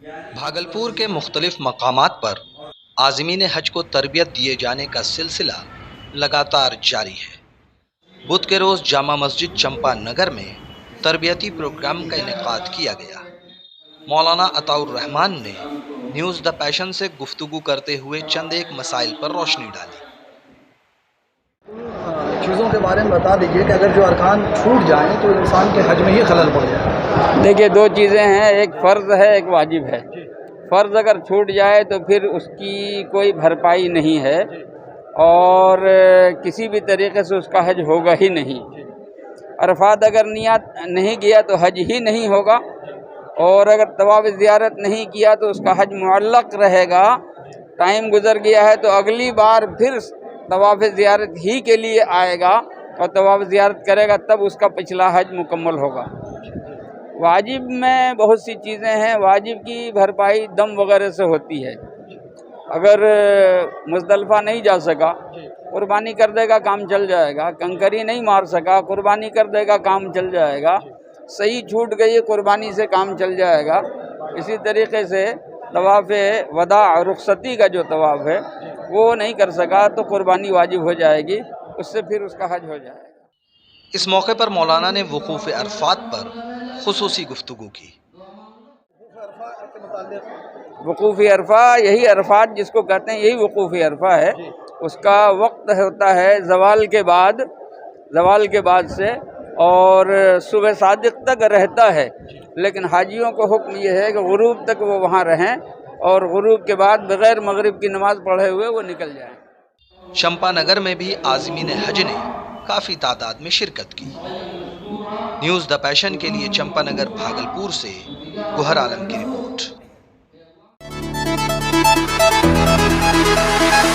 بھاگلپور کے مختلف مقامات پر عازمین حج کو تربیت دیے جانے کا سلسلہ لگاتار جاری ہے۔ بدھ کے روز جامع مسجد چمپا نگر میں تربیتی پروگرام کا انعقاد کیا گیا۔ مولانا عطاء الرحمان نے نیوز دا پیشن سے گفتگو کرتے ہوئے چند ایک مسائل پر روشنی ڈالی۔ چیزوں کے بارے میں بتا دیجیے کہ اگر جو ارکان چھوٹ جائیں تو انسان کے حج میں ہی خلل پڑ جائے۔ دیکھیے، دو چیزیں ہیں، ایک فرض ہے، ایک واجب ہے۔ فرض اگر چھوٹ جائے تو پھر اس کی کوئی بھرپائی نہیں ہے اور کسی بھی طریقے سے اس کا حج ہوگا ہی نہیں۔ عرفات اگر نیت نہیں کیا تو حج ہی نہیں ہوگا، اور اگر طواف زیارت نہیں کیا تو اس کا حج معلق رہے گا۔ ٹائم گزر گیا ہے تو اگلی بار پھر طواف زیارت ہی کے لیے آئے گا اور طواف زیارت کرے گا، تب اس کا پچھلا حج مکمل ہوگا۔ واجب میں بہت سی چیزیں ہیں۔ واجب کی بھرپائی دم وغیرہ سے ہوتی ہے۔ اگر مزدلفہ نہیں جا سکا، قربانی کر دے گا، کام چل جائے گا۔ کنکری نہیں مار سکا، قربانی کر دے گا، کام چل جائے گا۔ صحیح چھوٹ گئی، قربانی سے کام چل جائے گا۔ اسی طریقے سے طواف وداع رخصتی کا جو طواف ہے وہ نہیں کر سکا تو قربانی واجب ہو جائے گی، اس سے پھر اس کا حج ہو جائے گا۔ اس موقع پر مولانا نے وقوف عرفات پر خصوصی گفتگو کی۔ وقوف عرفہ، یہی عرفات جس کو کہتے ہیں، یہی وقوف عرفہ ہے۔ اس کا وقت ہوتا ہے زوال کے بعد سے، اور صبح صادق تک رہتا ہے، لیکن حاجیوں کو حکم یہ ہے کہ غروب تک وہ وہاں رہیں اور غروب کے بعد بغیر مغرب کی نماز پڑھے ہوئے وہ نکل جائیں۔ چمپا نگر میں بھی عازمین حج نے کافی تعداد میں شرکت کی۔ نیوز دا پیشن کے لیے چمپا نگر بھاگلپور سے گوہر عالم کی رپورٹ۔